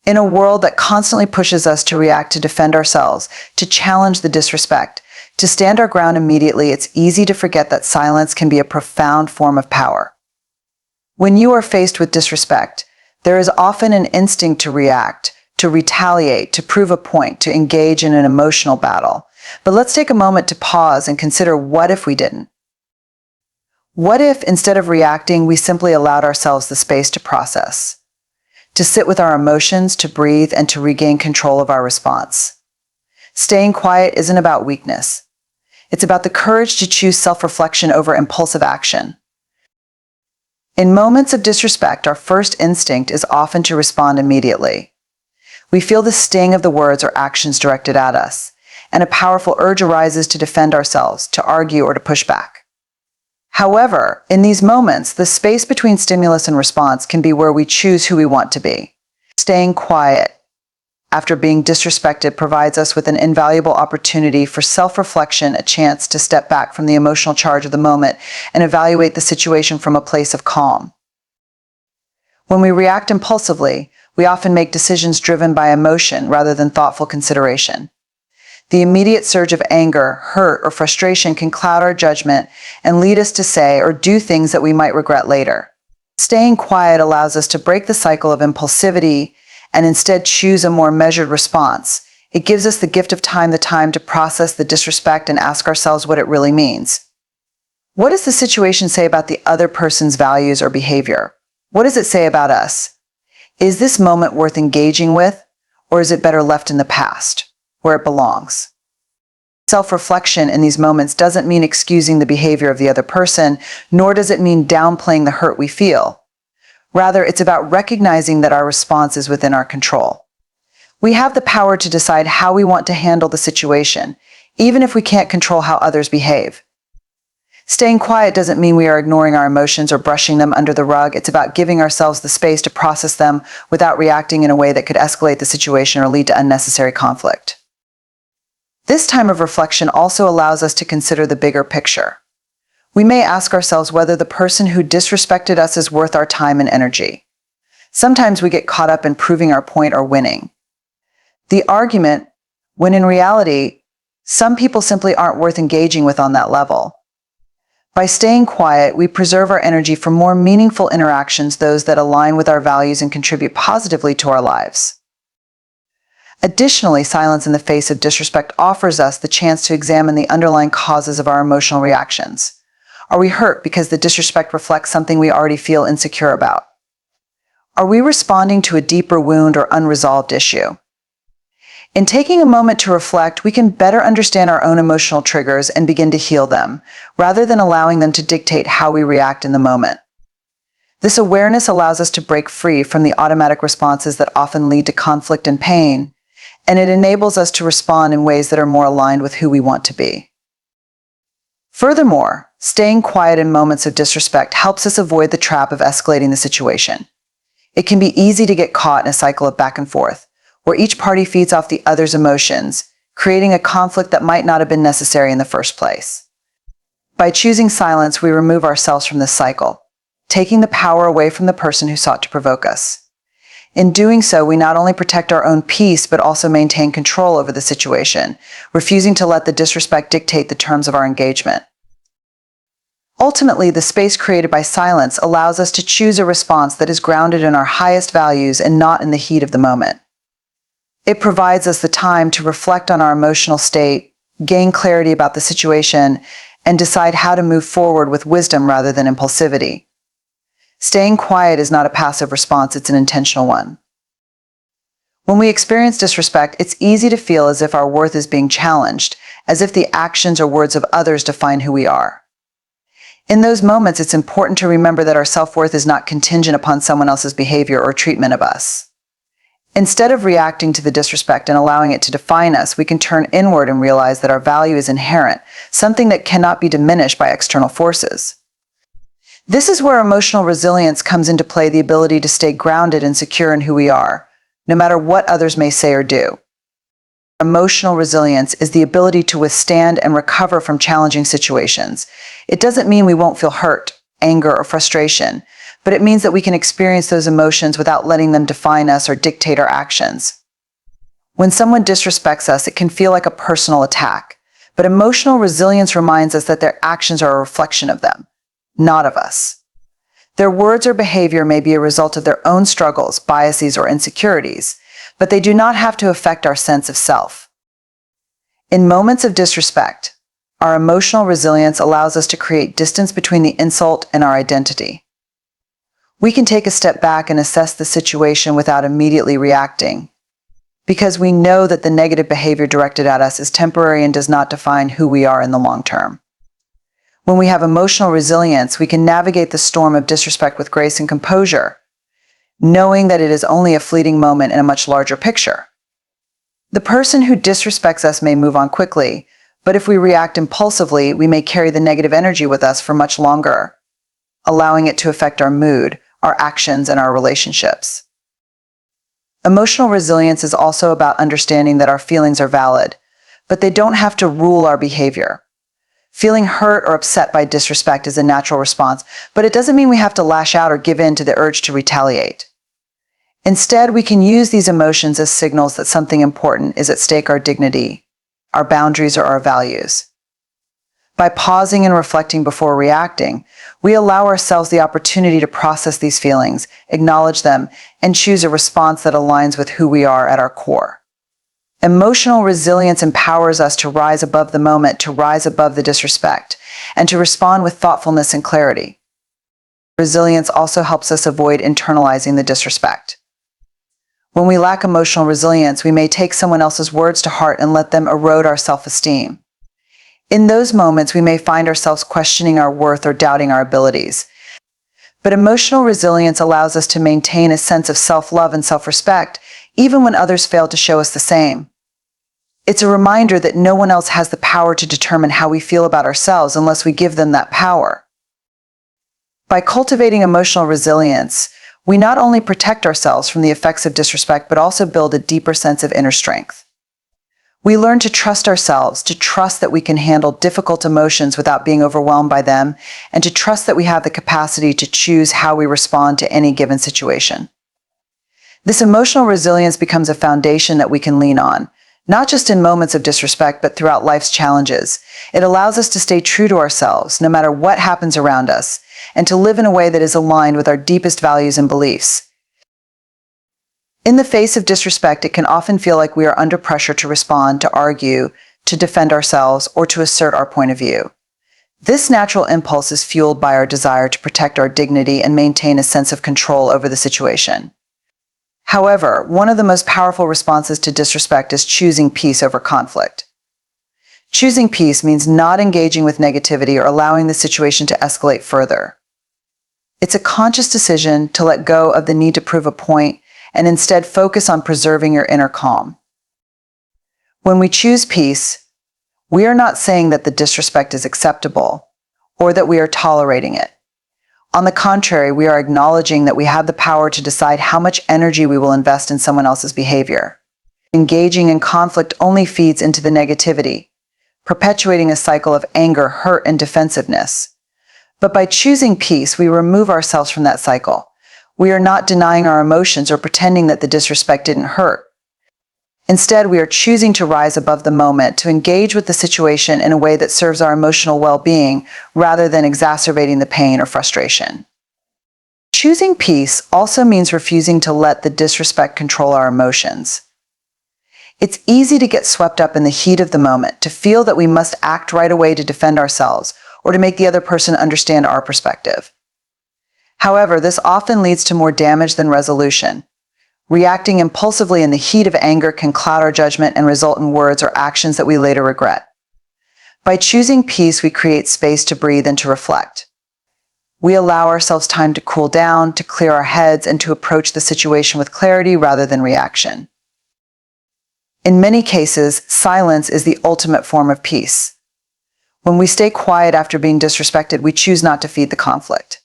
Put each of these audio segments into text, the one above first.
In a world that constantly pushes us to react to defend ourselves, to challenge the disrespect, to stand our ground immediately, it's easy to forget that silence can be a profound form of power. When you are faced with disrespect, there is often an instinct to react, to retaliate, to prove a point, to engage in an emotional battle. But let's take a moment to pause and consider, what if we didn't? What if, instead of reacting, we simply allowed ourselves the space to process, to sit with our emotions, to breathe, and to regain control of our response? Staying quiet isn't about weakness. It's about the courage to choose self-reflection over impulsive action. In moments of disrespect, our first instinct is often to respond immediately. We feel the sting of the words or actions directed at us, and a powerful urge arises to defend ourselves, to argue, or to push back. However, in these moments, the space between stimulus and response can be where we choose who we want to be. Staying quiet after being disrespected provides us with an invaluable opportunity for self-reflection, a chance to step back from the emotional charge of the moment and evaluate the situation from a place of calm. When we react impulsively, we often make decisions driven by emotion rather than thoughtful consideration. The immediate surge of anger, hurt, or frustration can cloud our judgment and lead us to say or do things that we might regret later. Staying quiet allows us to break the cycle of impulsivity and instead choose a more measured response. It gives us the gift of time, the time to process the disrespect and ask ourselves what it really means. What does the situation say about the other person's values or behavior? What does it say about us? Is this moment worth engaging with, or is it better left in the past, where it belongs? Self-reflection in these moments doesn't mean excusing the behavior of the other person, nor does it mean downplaying the hurt we feel. Rather, it's about recognizing that our response is within our control. We have the power to decide how we want to handle the situation, even if we can't control how others behave. Staying quiet doesn't mean we are ignoring our emotions or brushing them under the rug. It's about giving ourselves the space to process them without reacting in a way that could escalate the situation or lead to unnecessary conflict. This time of reflection also allows us to consider the bigger picture. We may ask ourselves whether the person who disrespected us is worth our time and energy. Sometimes we get caught up in proving our point or winning the argument, when in reality, some people simply aren't worth engaging with on that level. By staying quiet, we preserve our energy for more meaningful interactions, those that align with our values and contribute positively to our lives. Additionally, silence in the face of disrespect offers us the chance to examine the underlying causes of our emotional reactions. Are we hurt because the disrespect reflects something we already feel insecure about? Are we responding to a deeper wound or unresolved issue? In taking a moment to reflect, we can better understand our own emotional triggers and begin to heal them, rather than allowing them to dictate how we react in the moment. This awareness allows us to break free from the automatic responses that often lead to conflict and pain, and it enables us to respond in ways that are more aligned with who we want to be. Furthermore, staying quiet in moments of disrespect helps us avoid the trap of escalating the situation. It can be easy to get caught in a cycle of back and forth, where each party feeds off the other's emotions, creating a conflict that might not have been necessary in the first place. By choosing silence, we remove ourselves from this cycle, taking the power away from the person who sought to provoke us. In doing so, we not only protect our own peace, but also maintain control over the situation, refusing to let the disrespect dictate the terms of our engagement. Ultimately, the space created by silence allows us to choose a response that is grounded in our highest values and not in the heat of the moment. It provides us the time to reflect on our emotional state, gain clarity about the situation, and decide how to move forward with wisdom rather than impulsivity. Staying quiet is not a passive response, it's an intentional one. When we experience disrespect, it's easy to feel as if our worth is being challenged, as if the actions or words of others define who we are. In those moments, it's important to remember that our self-worth is not contingent upon someone else's behavior or treatment of us. Instead of reacting to the disrespect and allowing it to define us, we can turn inward and realize that our value is inherent, something that cannot be diminished by external forces. This is where emotional resilience comes into play, the ability to stay grounded and secure in who we are, no matter what others may say or do. Emotional resilience is the ability to withstand and recover from challenging situations. It doesn't mean we won't feel hurt, anger, or frustration, but it means that we can experience those emotions without letting them define us or dictate our actions. When someone disrespects us, it can feel like a personal attack, but emotional resilience reminds us that their actions are a reflection of them, not of us. Their words or behavior may be a result of their own struggles, biases, or insecurities, but they do not have to affect our sense of self. In moments of disrespect, our emotional resilience allows us to create distance between the insult and our identity. We can take a step back and assess the situation without immediately reacting, because we know that the negative behavior directed at us is temporary and does not define who we are in the long term. When we have emotional resilience, we can navigate the storm of disrespect with grace and composure, knowing that it is only a fleeting moment in a much larger picture. The person who disrespects us may move on quickly, but if we react impulsively, we may carry the negative energy with us for much longer, allowing it to affect our mood, our actions, and our relationships. Emotional resilience is also about understanding that our feelings are valid, but they don't have to rule our behavior. Feeling hurt or upset by disrespect is a natural response, but it doesn't mean we have to lash out or give in to the urge to retaliate. Instead, we can use these emotions as signals that something important is at stake: our dignity, our boundaries, or our values. By pausing and reflecting before reacting, we allow ourselves the opportunity to process these feelings, acknowledge them, and choose a response that aligns with who we are at our core. Emotional resilience empowers us to rise above the moment, to rise above the disrespect, and to respond with thoughtfulness and clarity. Resilience also helps us avoid internalizing the disrespect. When we lack emotional resilience, we may take someone else's words to heart and let them erode our self-esteem. In those moments, we may find ourselves questioning our worth or doubting our abilities. But emotional resilience allows us to maintain a sense of self-love and self-respect, even when others fail to show us the same. It's a reminder that no one else has the power to determine how we feel about ourselves unless we give them that power. By cultivating emotional resilience, we not only protect ourselves from the effects of disrespect, but also build a deeper sense of inner strength. We learn to trust ourselves, to trust that we can handle difficult emotions without being overwhelmed by them, and to trust that we have the capacity to choose how we respond to any given situation. This emotional resilience becomes a foundation that we can lean on, not just in moments of disrespect, but throughout life's challenges. It allows us to stay true to ourselves, no matter what happens around us, and to live in a way that is aligned with our deepest values and beliefs. In the face of disrespect, it can often feel like we are under pressure to respond, to argue, to defend ourselves, or to assert our point of view. This natural impulse is fueled by our desire to protect our dignity and maintain a sense of control over the situation. However, one of the most powerful responses to disrespect is choosing peace over conflict. Choosing peace means not engaging with negativity or allowing the situation to escalate further. It's a conscious decision to let go of the need to prove a point and instead focus on preserving your inner calm. When we choose peace, we are not saying that the disrespect is acceptable or that we are tolerating it. On the contrary, we are acknowledging that we have the power to decide how much energy we will invest in someone else's behavior. Engaging in conflict only feeds into the negativity, perpetuating a cycle of anger, hurt, and defensiveness. But by choosing peace, we remove ourselves from that cycle. We are not denying our emotions or pretending that the disrespect didn't hurt. Instead, we are choosing to rise above the moment, to engage with the situation in a way that serves our emotional well-being rather than exacerbating the pain or frustration. Choosing peace also means refusing to let the disrespect control our emotions. It's easy to get swept up in the heat of the moment, to feel that we must act right away to defend ourselves or to make the other person understand our perspective. However, this often leads to more damage than resolution. Reacting impulsively in the heat of anger can cloud our judgment and result in words or actions that we later regret. By choosing peace, we create space to breathe and to reflect. We allow ourselves time to cool down, to clear our heads, and to approach the situation with clarity rather than reaction. In many cases, silence is the ultimate form of peace. When we stay quiet after being disrespected, we choose not to feed the conflict.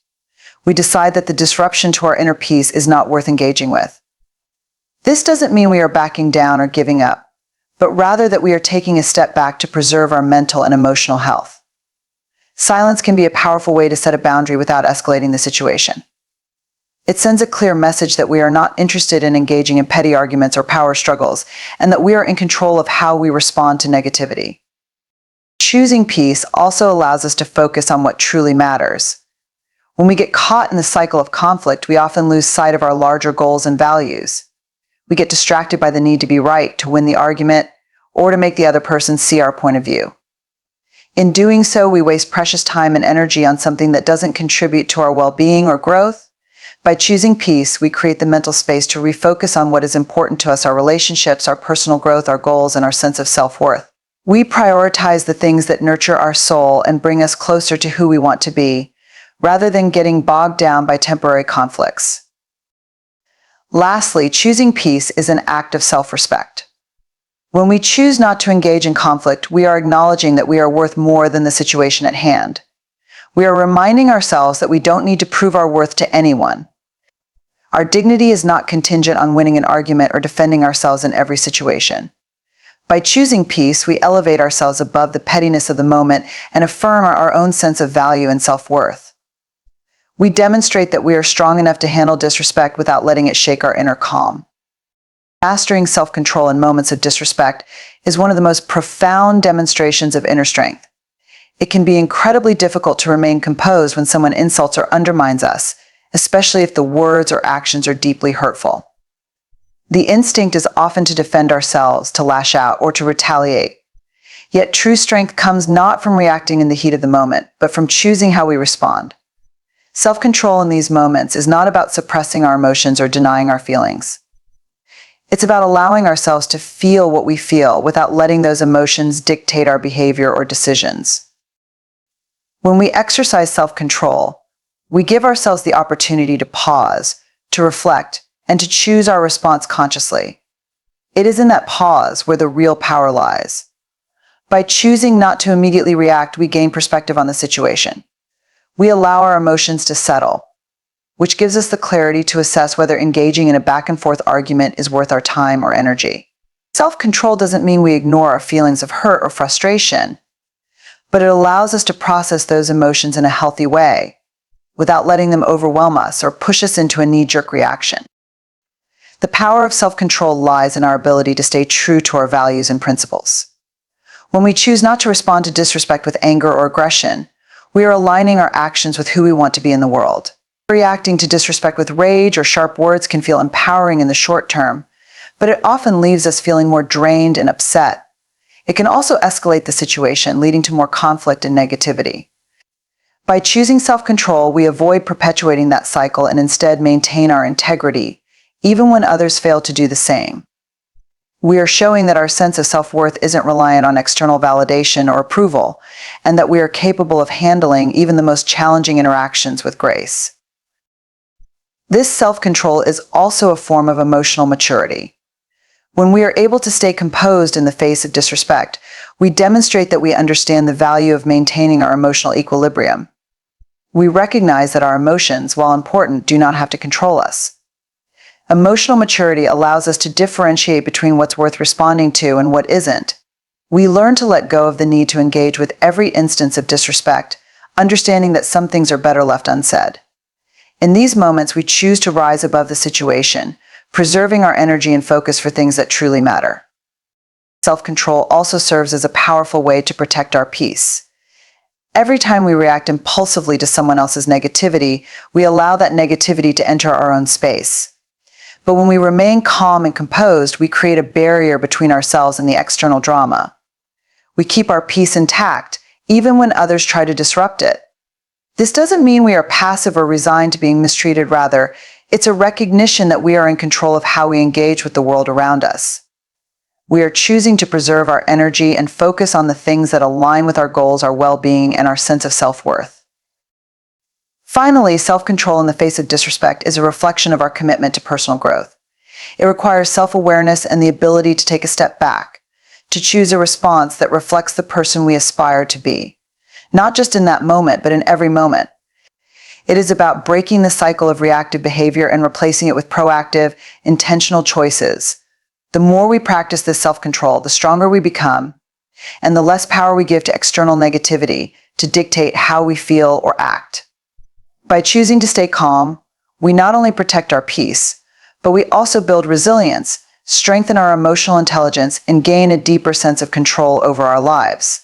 We decide that the disruption to our inner peace is not worth engaging with. This doesn't mean we are backing down or giving up, but rather that we are taking a step back to preserve our mental and emotional health. Silence can be a powerful way to set a boundary without escalating the situation. It sends a clear message that we are not interested in engaging in petty arguments or power struggles, and that we are in control of how we respond to negativity. Choosing peace also allows us to focus on what truly matters. When we get caught in the cycle of conflict, we often lose sight of our larger goals and values. We get distracted by the need to be right, to win the argument, or to make the other person see our point of view. In doing so, we waste precious time and energy on something that doesn't contribute to our well-being or growth. By choosing peace, we create the mental space to refocus on what is important to us, our relationships, our personal growth, our goals, and our sense of self-worth. We prioritize the things that nurture our soul and bring us closer to who we want to be, rather than getting bogged down by temporary conflicts. Lastly, choosing peace is an act of self-respect. When we choose not to engage in conflict, we are acknowledging that we are worth more than the situation at hand. We are reminding ourselves that we don't need to prove our worth to anyone. Our dignity is not contingent on winning an argument or defending ourselves in every situation. By choosing peace, we elevate ourselves above the pettiness of the moment and affirm our own sense of value and self-worth. We demonstrate that we are strong enough to handle disrespect without letting it shake our inner calm. Mastering self-control in moments of disrespect is one of the most profound demonstrations of inner strength. It can be incredibly difficult to remain composed when someone insults or undermines us, especially if the words or actions are deeply hurtful. The instinct is often to defend ourselves, to lash out, or to retaliate. Yet true strength comes not from reacting in the heat of the moment, but from choosing how we respond. Self-control in these moments is not about suppressing our emotions or denying our feelings. It's about allowing ourselves to feel what we feel without letting those emotions dictate our behavior or decisions. When we exercise self-control, we give ourselves the opportunity to pause, to reflect, and to choose our response consciously. It is in that pause where the real power lies. By choosing not to immediately react, we gain perspective on the situation. We allow our emotions to settle, which gives us the clarity to assess whether engaging in a back-and-forth argument is worth our time or energy. Self-control doesn't mean we ignore our feelings of hurt or frustration, but it allows us to process those emotions in a healthy way, without letting them overwhelm us or push us into a knee-jerk reaction. The power of self-control lies in our ability to stay true to our values and principles. When we choose not to respond to disrespect with anger or aggression, we are aligning our actions with who we want to be in the world. Reacting to disrespect with rage or sharp words can feel empowering in the short term, but it often leaves us feeling more drained and upset. It can also escalate the situation, leading to more conflict and negativity. By choosing self-control, we avoid perpetuating that cycle and instead maintain our integrity, even when others fail to do the same. We are showing that our sense of self-worth isn't reliant on external validation or approval, and that we are capable of handling even the most challenging interactions with grace. This self-control is also a form of emotional maturity. When we are able to stay composed in the face of disrespect, we demonstrate that we understand the value of maintaining our emotional equilibrium. We recognize that our emotions, while important, do not have to control us. Emotional maturity allows us to differentiate between what's worth responding to and what isn't. We learn to let go of the need to engage with every instance of disrespect, understanding that some things are better left unsaid. In these moments, we choose to rise above the situation, preserving our energy and focus for things that truly matter. Self-control also serves as a powerful way to protect our peace. Every time we react impulsively to someone else's negativity, we allow that negativity to enter our own space. But when we remain calm and composed, we create a barrier between ourselves and the external drama. We keep our peace intact, even when others try to disrupt it. This doesn't mean we are passive or resigned to being mistreated. Rather, it's a recognition that we are in control of how we engage with the world around us. We are choosing to preserve our energy and focus on the things that align with our goals, our well-being, and our sense of self-worth. Finally, self-control in the face of disrespect is a reflection of our commitment to personal growth. It requires self-awareness and the ability to take a step back, to choose a response that reflects the person we aspire to be, not just in that moment, but in every moment. It is about breaking the cycle of reactive behavior and replacing it with proactive, intentional choices. The more we practice this self-control, the stronger we become, and the less power we give to external negativity to dictate how we feel or act. By choosing to stay calm, we not only protect our peace, but we also build resilience, strengthen our emotional intelligence, and gain a deeper sense of control over our lives.